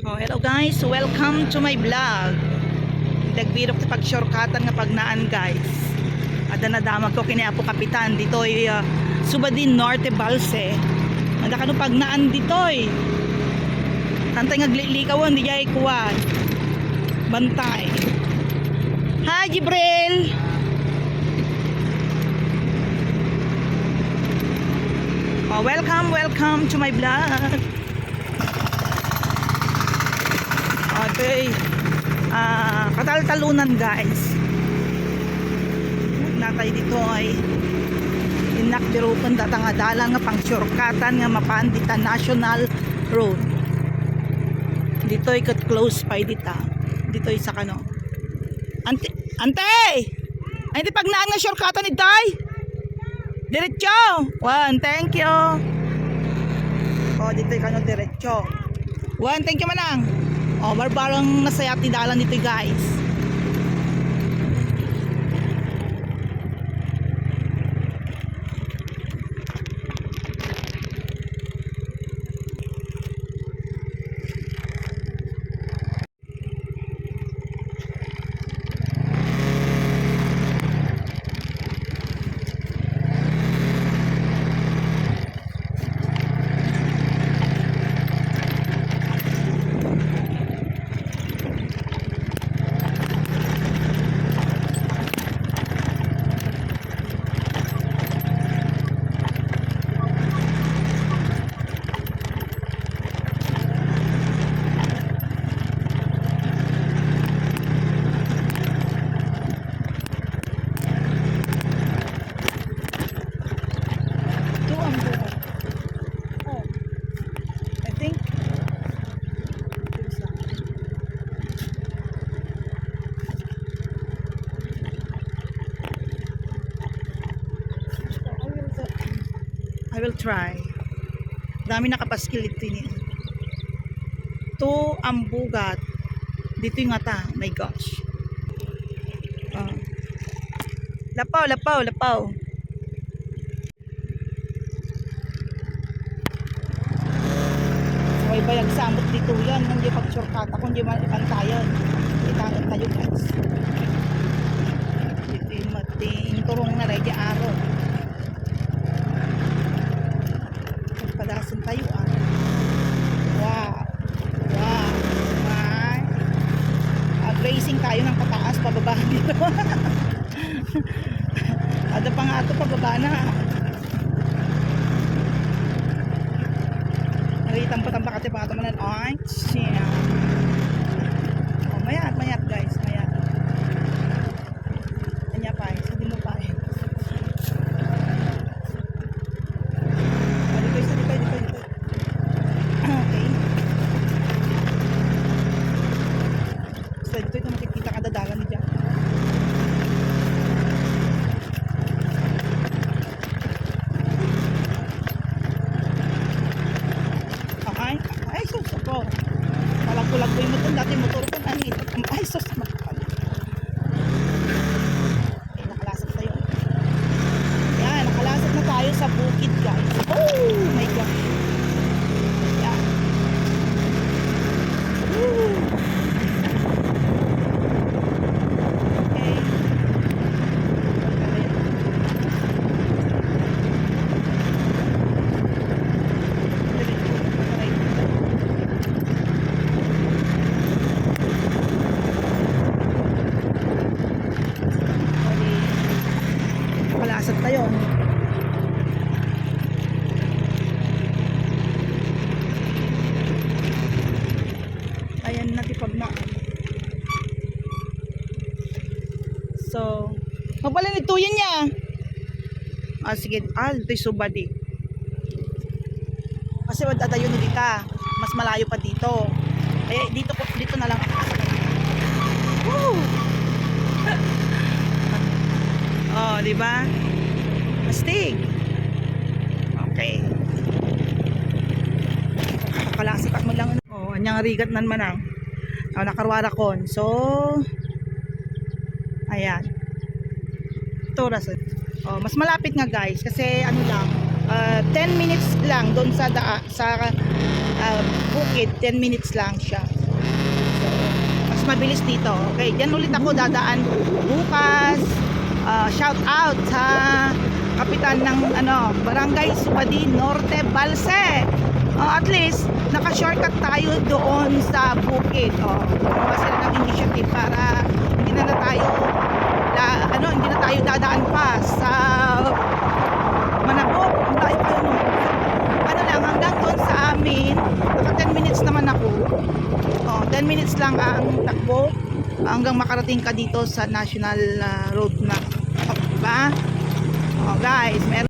Oh, hello guys, welcome to my vlog. Nagbirok sa pag-shortcutan nga pagnaan guys. Ada na damag ko kini Apo Kapitan dito ay Subadin Norte Balse. Ada kanu pagnaan dito ay. Tantay ngaglilikawan di jay kuwan. Bantay. Hi Jibril. Oh, welcome to my vlog. Okay. Katal-talunan guys. Natay dito ay inakbirutan datang adala nga pang shortcutan nga mapandita National Road. Dito ay close pa dita. Dito ay sa kano. Ante! Ay di pagnaan nga shortcutan ni Tay. Diretso. One, thank you. Oh, dito ay kano diretso. One, thank you manang. Oh, barbarang nasayat ni dalan dito guys. I will try. Dami nakapaskil dito niya. To Ambugat. Dito yung ata. My gosh. Oh. Lapaw. May bayag samot dito yan. Hindi pag-shortcut ako. Hindi malipantayan. Itangan tayo guys. Dito yung mating turong na rin yung araw. Padasan tayo Wow. Racing tayo ng pataas pababa dito. Ada pa nga ito pababa na. Nakitang patamba kati pa ito manan. Ay, siya. Oh, mayat guys, mayat. Kanya pa hindi mo pa Dito ito makikita kadadalan niya. Ay, sus ako. Malag-pulag ko yung motor. Dati motor ko na nito. Ay, sus. Okay, nakalasap tayo. Yan, nakalasap na tayo sa bukid guys. Oh my God. Yan. Woo. Kalasap tayo. Ayan natipag na. So, magpala nito yan niya. Sige, ito'y Subadi. Kasi wag tatayo na dito. Mas malayo pa dito. Kaya dito na lang. Woo! Oh, di ba? Astig. Okay. Kalasik ako lang. Oh, anyang rigat nan manang. Oh, nakarwara kon. So, ayan. Toras. Oh, mas malapit nga guys kasi ano lang 10 minutes lang doon sa bukid, 10 minutes lang siya. Mas mabilis dito. Okay, dyan ulit ako dadaan bukas. Shout out sa kapitan ng Barangay Subadin Norte, Balse. At least naka-shortcut tayo doon sa bukid. Gumawa sila ng initiative para hindi na tayo hindi na tayo dadaan pa sa Manabok. Lang hanggang doon sa amin. Naka 10 minutes naman ako. 10 minutes lang ang takbo hanggang makarating ka dito sa national road na. Diba? Guys, meron